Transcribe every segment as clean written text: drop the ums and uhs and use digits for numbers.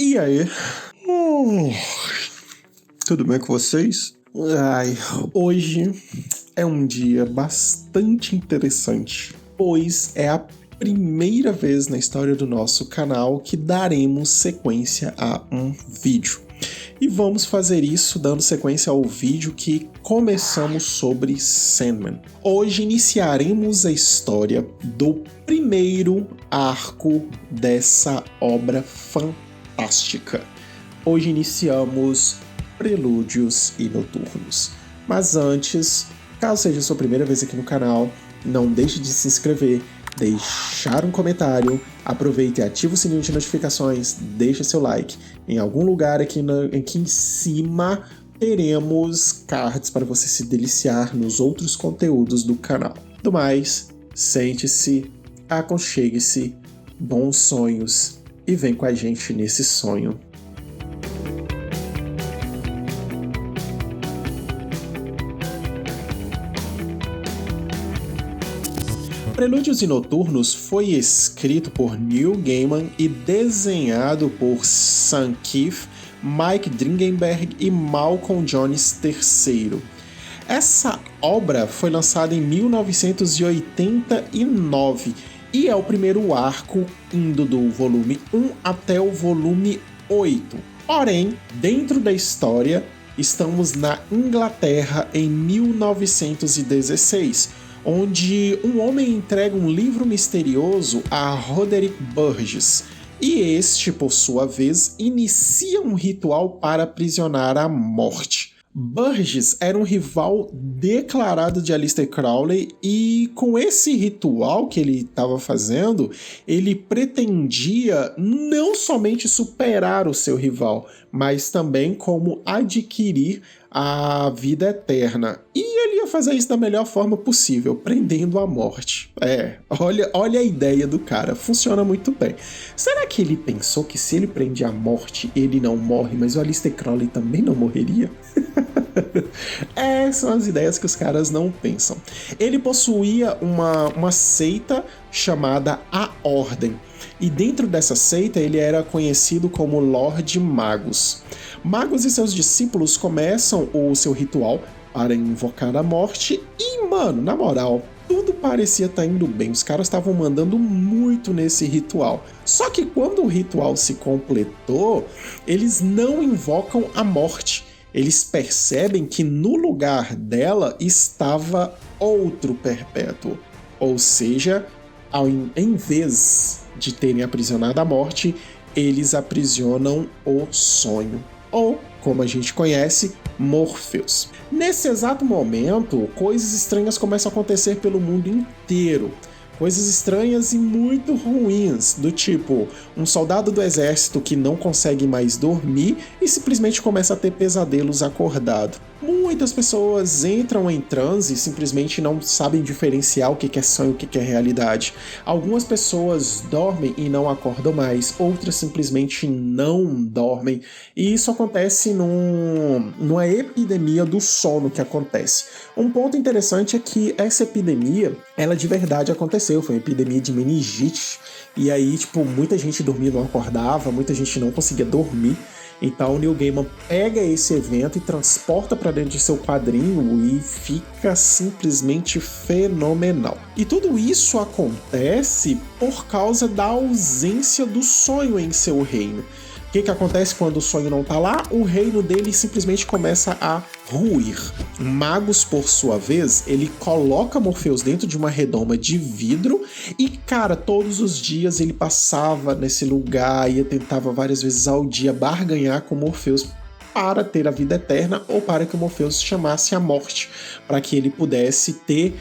E aí? Tudo bem com vocês? Hoje é um dia bastante interessante, pois é a primeira vez na história do nosso canal que daremos sequência a um vídeo. E vamos fazer isso dando sequência ao vídeo que começamos sobre Sandman. Hoje iniciaremos a história do primeiro arco dessa obra fantástica. Hoje iniciamos Prelúdios e Noturnos. Mas antes, caso seja a sua primeira vez aqui no canal, não deixe de se inscrever, deixar um comentário, aproveite e ative o sininho de notificações, deixa seu like. Em algum lugar aqui em cima teremos cards para você se deliciar nos outros conteúdos do canal. Do mais, sente-se, aconchegue-se, bons sonhos e vem com a gente nesse sonho. Prelúdios e Noturnos foi escrito por Neil Gaiman e desenhado por Sam Kieth, Mike Dringenberg e Malcolm Jones III. Essa obra foi lançada em 1989 e é o primeiro arco indo do volume 1 até o volume 8. Porém, dentro da história, estamos na Inglaterra em 1916, onde um homem entrega um livro misterioso a Roderick Burgess, e este, por sua vez, inicia um ritual para aprisionar a morte. Burgess era um rival declarado de Aleister Crowley e com esse ritual que ele estava fazendo, ele pretendia não somente superar o seu rival, mas também como adquirir a vida eterna. E ele ia fazer isso da melhor forma possível, prendendo a morte. Olha a ideia do cara, funciona muito bem. Será que ele pensou que se ele prende a morte, ele não morre, mas o Aleister Crowley também não morreria? São as ideias que os caras não pensam. Ele possuía uma seita chamada A Ordem, e dentro dessa seita ele era conhecido como Lord Magus. Magus e seus discípulos começam o seu ritual para invocar a morte e, mano, na moral, tudo parecia estar indo bem, os caras estavam mandando muito nesse ritual. Só que quando o ritual se completou, eles não invocam a morte. Eles percebem que no lugar dela estava outro perpétuo. Ou seja, em vez de terem aprisionado a morte, eles aprisionam o sonho. Ou, como a gente conhece, Morpheus. Nesse exato momento, coisas estranhas começam a acontecer pelo mundo inteiro. Coisas estranhas e muito ruins, do tipo, um soldado do exército que não consegue mais dormir e simplesmente começa a ter pesadelos acordado. Muitas pessoas entram em transe e simplesmente não sabem diferenciar o que é sonho e o que é realidade. Algumas pessoas dormem e não acordam mais, outras simplesmente não dormem. E isso acontece numa epidemia do sono que acontece. Um ponto interessante é que essa epidemia, ela de verdade aconteceu, foi uma epidemia de meningite. E aí, muita gente dormia e não acordava, muita gente não conseguia dormir. Então o Neil Gaiman pega esse evento e transporta para dentro de seu quadrinho e fica simplesmente fenomenal. E tudo isso acontece por causa da ausência do sonho em seu reino. O que acontece quando o sonho não tá lá? O reino dele simplesmente começa a ruir. Magus, por sua vez, ele coloca Morpheus dentro de uma redoma de vidro e, cara, todos os dias ele passava nesse lugar e tentava várias vezes ao dia barganhar com Morpheus para ter a vida eterna ou para que o Morpheus chamasse a morte, para que ele pudesse ter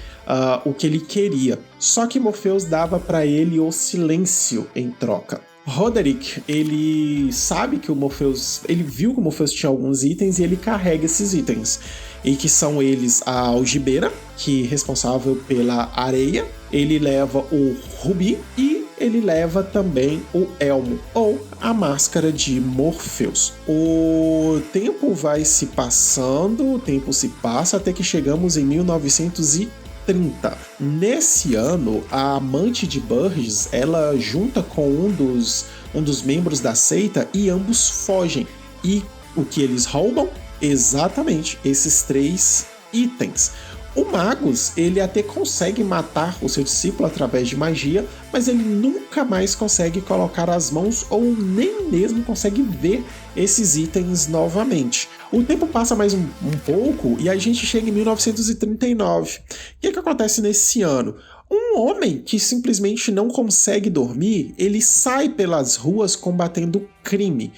o que ele queria. Só que Morpheus dava para ele o silêncio em troca. Roderick, ele sabe que o Morpheus, ele viu que o Morpheus tinha alguns itens e ele carrega esses itens. E que são eles a algibeira, que é responsável pela areia, ele leva o rubi e ele leva também o elmo, ou a máscara de Morpheus. O tempo vai se passando, o tempo se passa até que chegamos em 1930. Nesse ano, a amante de Burgess, ela junta com um dos um dos membros da seita, e ambos fogem. E o que eles roubam? Exatamente esses 3 itens. O Magus, ele até consegue matar o seu discípulo através de magia, mas ele nunca mais consegue colocar as mãos ou nem mesmo consegue ver esses itens novamente. O tempo passa mais um pouco e a gente chega em 1939. O que acontece nesse ano? Um homem que simplesmente não consegue dormir, ele sai pelas ruas combatendo crime.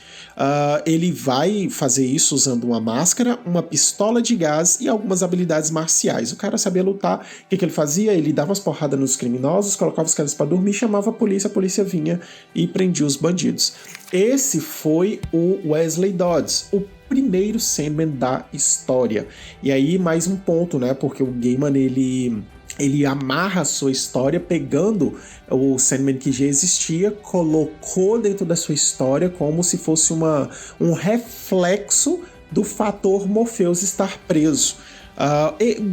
Ele vai fazer isso usando uma máscara, uma pistola de gás e algumas habilidades marciais. O cara sabia lutar. O que ele fazia? Ele dava umas porradas nos criminosos, colocava os caras para dormir, chamava a polícia vinha e prendia os bandidos. Esse foi o Wesley Dodds, o primeiro Sandman da história. E aí mais um ponto, né? Porque o Gaiman, ele amarra a sua história pegando o Sandman que já existia, colocou dentro da sua história como se fosse um reflexo do fator Morpheus estar preso.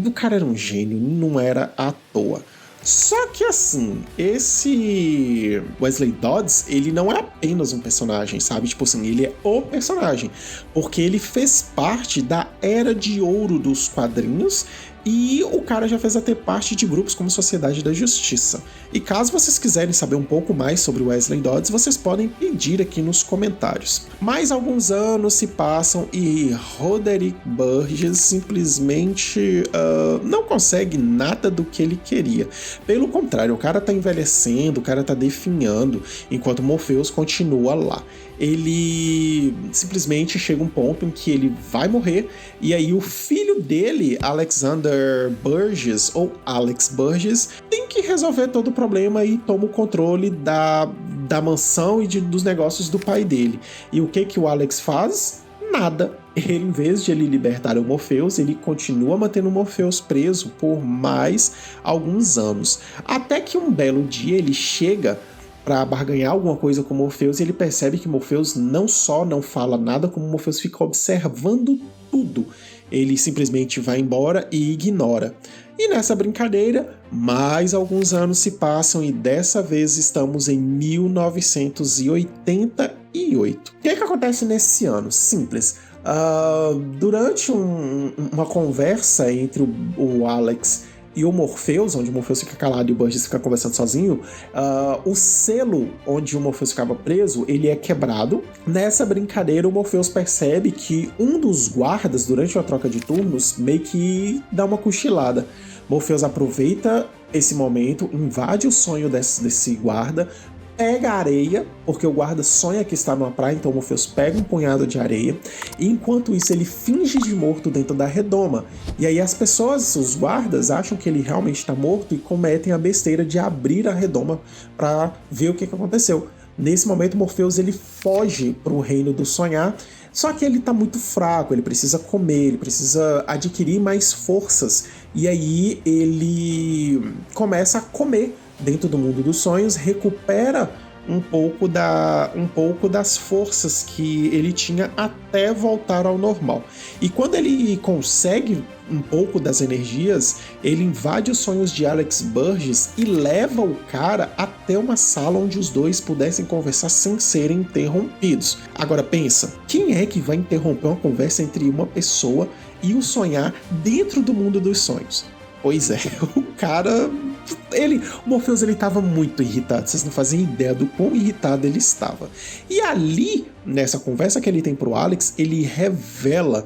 O cara era um gênio, não era à toa. Só que assim, esse Wesley Dodds, ele não é apenas um personagem, sabe? Tipo assim, ele é o personagem, porque ele fez parte da era de ouro dos quadrinhos e o cara já fez até parte de grupos como Sociedade da Justiça. E caso vocês quiserem saber um pouco mais sobre Wesley Dodds, vocês podem pedir aqui nos comentários. Mais alguns anos se passam e Roderick Burgess simplesmente não consegue nada do que ele queria. Pelo contrário, o cara tá envelhecendo, o cara tá definhando, enquanto Morpheus continua lá. Ele simplesmente chega um ponto em que ele vai morrer, e aí o filho dele, Alexander Burgess, ou Alex Burgess, tem que resolver todo o problema e toma o controle da mansão e dos negócios do pai dele. E o que o Alex faz? Nada. Ele, em vez de ele libertar o Morpheus, ele continua mantendo o Morpheus preso por mais alguns anos. Até que um belo dia ele chega para barganhar alguma coisa com Morpheus e ele percebe que Morpheus não só não fala nada, como Morpheus fica observando tudo. Ele simplesmente vai embora e ignora. E nessa brincadeira, mais alguns anos se passam e dessa vez estamos em 1988. O que acontece nesse ano? Simples. Durante uma conversa entre o Alex e o Morpheus, onde o Morpheus fica calado e o Burgess fica conversando sozinho, o selo onde o Morpheus ficava preso, ele é quebrado. Nessa brincadeira, o Morpheus percebe que um dos guardas, durante uma troca de turnos, meio que dá uma cochilada. Morpheus aproveita esse momento, invade o sonho desse guarda, pega a areia, porque o guarda sonha que está numa praia, então o Morpheus pega um punhado de areia, e enquanto isso ele finge de morto dentro da redoma. E aí as pessoas, os guardas, acham que ele realmente está morto e cometem a besteira de abrir a redoma para ver o que aconteceu. Nesse momento, Morpheus ele foge para o reino do sonhar, só que ele está muito fraco, ele precisa comer, ele precisa adquirir mais forças, e aí ele começa a comer dentro do mundo dos sonhos, recupera um pouco das forças que ele tinha até voltar ao normal. E quando ele consegue um pouco das energias, ele invade os sonhos de Alex Burgess e leva o cara até uma sala onde os dois pudessem conversar sem serem interrompidos. Agora pensa, quem é que vai interromper uma conversa entre uma pessoa e o sonhar dentro do mundo dos sonhos? Pois é, o cara... O Morpheus ele estava muito irritado, vocês não fazem ideia do quão irritado ele estava. E ali, nessa conversa que ele tem pro Alex, ele revela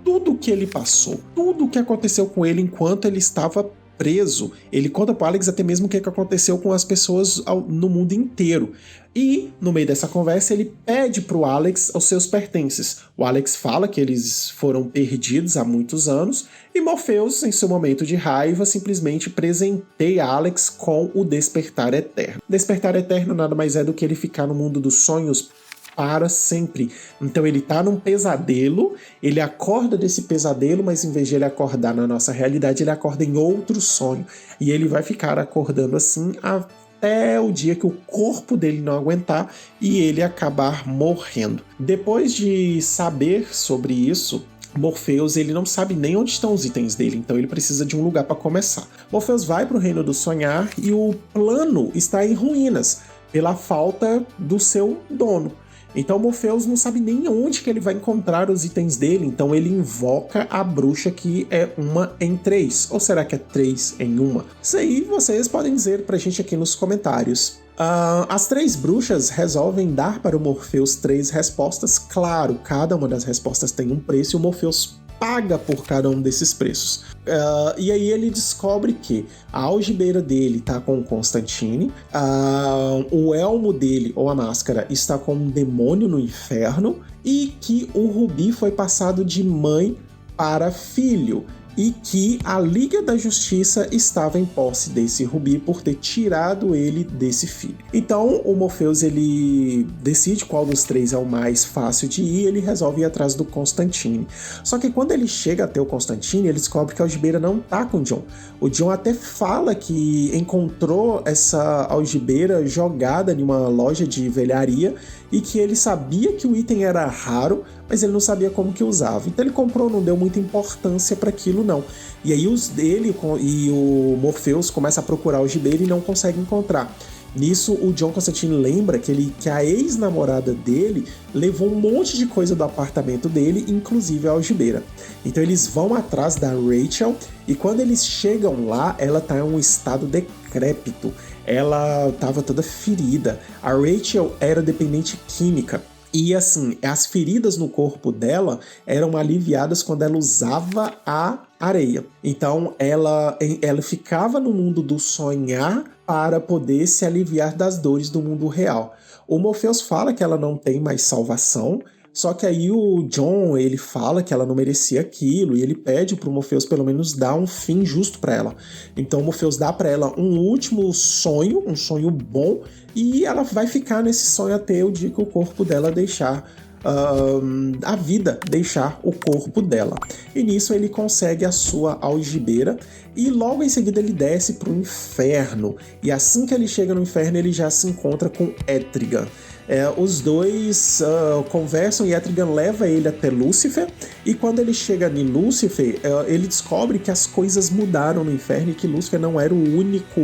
tudo o que ele passou, tudo o que aconteceu com ele enquanto ele estava preso. Ele conta pro Alex até mesmo o que aconteceu com as pessoas no mundo inteiro. E, no meio dessa conversa, ele pede pro Alex os seus pertences. O Alex fala que eles foram perdidos há muitos anos, e Morpheus, em seu momento de raiva, simplesmente presenteia Alex com o Despertar Eterno. Despertar Eterno nada mais é do que ele ficar no mundo dos sonhos para sempre. Então ele tá num pesadelo, ele acorda desse pesadelo, mas em vez de ele acordar na nossa realidade, ele acorda em outro sonho. E ele vai ficar acordando assim até o dia que o corpo dele não aguentar e ele acabar morrendo. Depois de saber sobre isso, Morpheus ele não sabe nem onde estão os itens dele, então ele precisa de um lugar para começar. Morpheus vai para o reino do sonhar e o plano está em ruínas. pela falta do seu dono. Então Morpheus não sabe nem onde que ele vai encontrar os itens dele, então ele invoca a bruxa que é uma em 3. Ou será que é 3 em 1? Isso aí vocês podem dizer pra gente aqui nos comentários. As 3 bruxas resolvem dar para o Morpheus 3 respostas. Claro, cada uma das respostas tem um preço e o Morpheus paga por cada um desses preços. E aí ele descobre que a algibeira dele tá com o Constantine, o elmo dele, ou a máscara, está com um demônio no inferno, e que o rubi foi passado de mãe para filho, e que a Liga da Justiça estava em posse desse rubi por ter tirado ele desse filho. Então o Morpheus ele decide qual dos 3 é o mais fácil de ir, ele resolve ir atrás do Constantine. Só que quando ele chega até o Constantine, ele descobre que a algibeira não tá com o John. O John até fala que encontrou essa algibeira jogada em uma loja de velharia e que ele sabia que o item era raro, mas ele não sabia como que usava. Então ele comprou, não deu muita importância para aquilo não. E aí ele e o Morpheus começam a procurar a algibeira e não conseguem encontrar. Nisso, o John Constantine lembra que a ex-namorada dele levou um monte de coisa do apartamento dele, inclusive a algibeira. Então eles vão atrás da Rachel e quando eles chegam lá, ela tá em um estado decrépito. Ela estava toda ferida. A Rachel era dependente química. E assim, as feridas no corpo dela eram aliviadas quando ela usava a areia. Então ela ficava no mundo do sonhar para poder se aliviar das dores do mundo real. O Morpheus fala que ela não tem mais salvação, só que aí o John, ele fala que ela não merecia aquilo e ele pede pro Morpheus pelo menos dar um fim justo para ela. Então o Morpheus dá para ela um último sonho, um sonho bom, e ela vai ficar nesse sonho até o dia que o corpo dela deixar a vida deixar o corpo dela. E nisso ele consegue a sua algibeira e logo em seguida ele desce para o inferno. E assim que ele chega no inferno, ele já se encontra com Etrigan. Os dois conversam e Etrigan leva ele até Lúcifer, e quando ele chega em Lúcifer, ele descobre que as coisas mudaram no inferno e que Lúcifer não era o único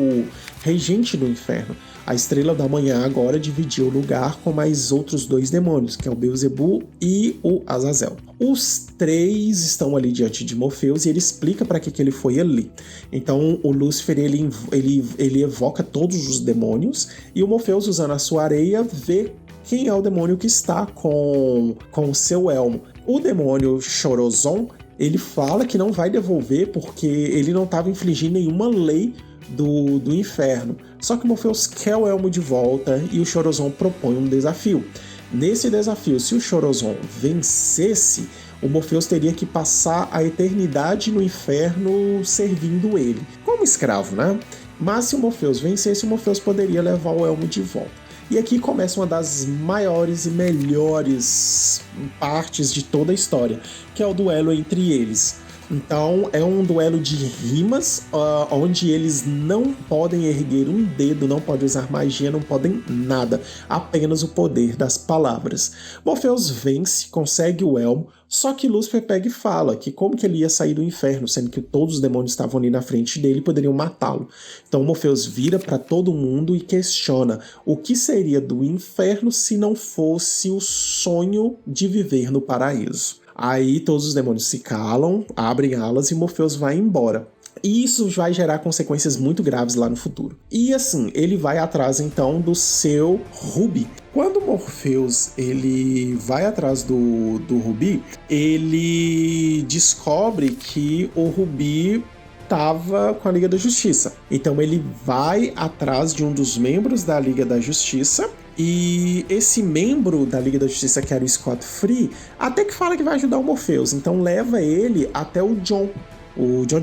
regente do inferno. A Estrela da Manhã agora dividiu o lugar com mais outros 2 demônios, que é o Beelzebub e o Azazel. Os 3 estão ali diante de Morpheus e ele explica para que ele foi ali. Então o Lúcifer ele evoca todos os demônios e o Morpheus, usando a sua areia, vê quem é o demônio que está com o seu elmo. O demônio Chorozon, ele fala que não vai devolver porque ele não estava infligindo nenhuma lei do inferno. Só que o Morpheus quer o elmo de volta e o Chorozon propõe um desafio. Nesse desafio, se o Chorozon vencesse, o Morpheus teria que passar a eternidade no inferno servindo ele, como escravo, né? Mas se o Morpheus vencesse, o Morpheus poderia levar o elmo de volta. E aqui começa uma das maiores e melhores partes de toda a história, que é o duelo entre eles. Então é um duelo de rimas, onde eles não podem erguer um dedo, não podem usar magia, não podem nada, apenas o poder das palavras. Morpheus vence, consegue o elmo, só que Lúcifer pega e fala que como que ele ia sair do inferno, sendo que todos os demônios estavam ali na frente dele e poderiam matá-lo. Então Morpheus vira para todo mundo e questiona o que seria do inferno se não fosse o sonho de viver no paraíso. Aí todos os demônios se calam, abrem alas e Morpheus vai embora. E isso vai gerar consequências muito graves lá no futuro. E assim, ele vai atrás então do seu rubi. Quando Morpheus ele vai atrás do rubi, ele descobre que o rubi estava com a Liga da Justiça. Então ele vai atrás de um dos membros da Liga da Justiça. E esse membro da Liga da Justiça, que era o Scott Free, até que fala que vai ajudar o Morpheus. Então leva ele até o John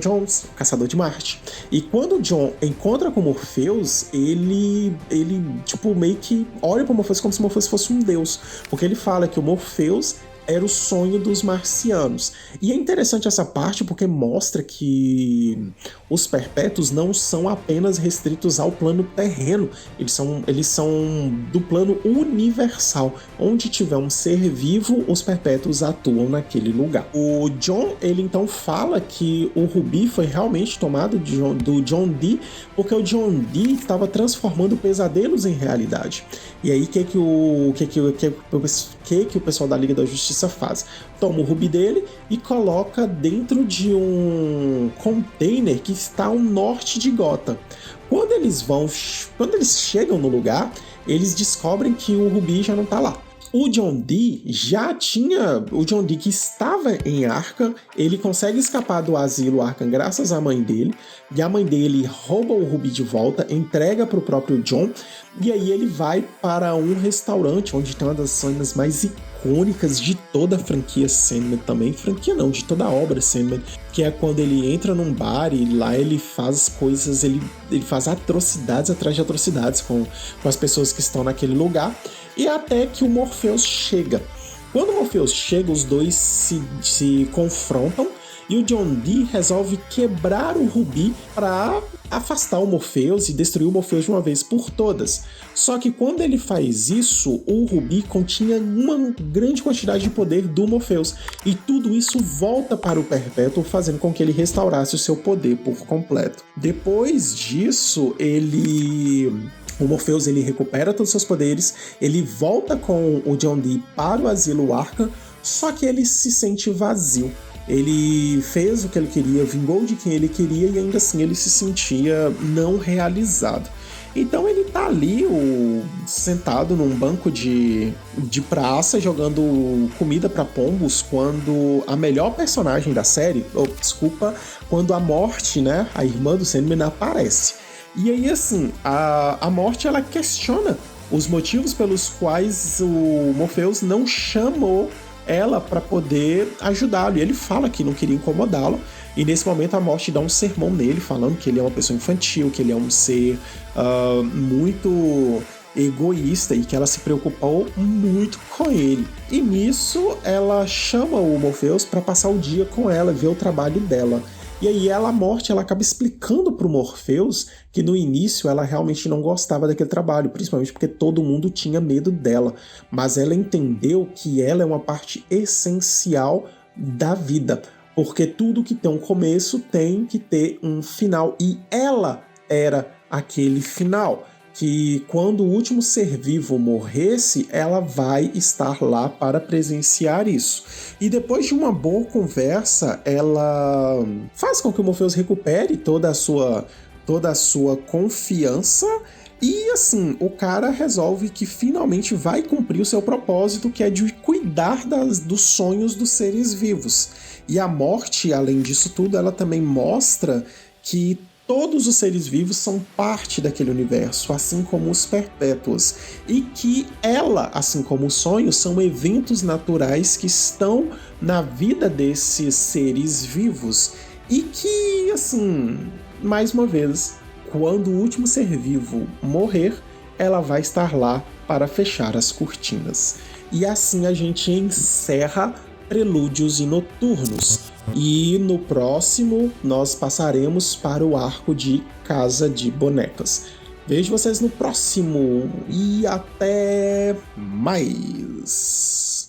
Jones, o Caçador de Marte. E quando o John encontra com o Morpheus, ele tipo, meio que olha para o Morpheus como se o Morpheus fosse um deus. Porque ele fala que o Morpheus era o sonho dos marcianos. E é interessante essa parte porque mostra que os perpétuos não são apenas restritos ao plano terreno, eles são do plano universal. Onde tiver um ser vivo, os perpétuos atuam naquele lugar. O Jon, ele então fala que o Rubi foi realmente tomado do John Dee, porque o John Dee estava transformando pesadelos em realidade. E aí, o que o pessoal da Liga da Justiça faz? Toma o rubi dele e coloca dentro de um container que está ao norte de Gotham. Quando eles chegam no lugar, eles descobrem que o rubi já não está lá. O John Dee que estava em Arkham, ele consegue escapar do asilo Arkham graças à mãe dele, e a mãe dele rouba o rubi de volta, entrega para o próprio John, e aí ele vai para um restaurante onde tem uma das cenas mais icônicas de toda a franquia Sandman também, franquia não, de toda a obra Sandman, que é quando ele entra num bar e lá ele faz coisas, ele faz atrocidades atrás de atrocidades com as pessoas que estão naquele lugar, e até que o Morpheus chega. Quando o Morpheus chega, os dois se confrontam e o John Dee resolve quebrar o rubi para afastar o Morpheus e destruir o Morpheus de uma vez por todas. Só que quando ele faz isso, o rubi continha uma grande quantidade de poder do Morpheus, e tudo isso volta para o Perpétuo, fazendo com que ele restaurasse o seu poder por completo. Depois disso, o Morpheus ele recupera todos os seus poderes, ele volta com o John Dee para o asilo Arkham, só que ele se sente vazio. Ele fez o que ele queria, vingou de quem ele queria e ainda assim ele se sentia não realizado. Então ele tá ali sentado num banco de praça jogando comida para pombos quando a melhor personagem da série, quando a Morte, né, a irmã do Sandman, aparece. E aí assim, a Morte ela questiona os motivos pelos quais o Morpheus não chamou ela para poder ajudá-lo, e ele fala que não queria incomodá-lo, e nesse momento a Morte dá um sermão nele, falando que ele é uma pessoa infantil, que ele é um ser muito egoísta e que ela se preocupou muito com ele. E nisso ela chama o Morpheus para passar o dia com ela, ver o trabalho dela. E aí a Morte ela acaba explicando pro Morpheus que no início ela realmente não gostava daquele trabalho, principalmente porque todo mundo tinha medo dela, mas ela entendeu que ela é uma parte essencial da vida, porque tudo que tem um começo tem que ter um final, e ela era aquele final. Que quando o último ser vivo morresse, ela vai estar lá para presenciar isso. E depois de uma boa conversa, ela faz com que o Morpheus recupere toda a sua confiança, e assim, o cara resolve que finalmente vai cumprir o seu propósito, que é de cuidar dos sonhos dos seres vivos. E a Morte, além disso tudo, ela também mostra que todos os seres vivos são parte daquele universo, assim como os perpétuos, e que ela, assim como os sonhos, são eventos naturais que estão na vida desses seres vivos, e que, assim, mais uma vez, quando o último ser vivo morrer, ela vai estar lá para fechar as cortinas. E assim a gente encerra Prelúdios e Noturnos. E no próximo nós passaremos para o arco de Casa de Bonecas. Vejo vocês no próximo e até mais!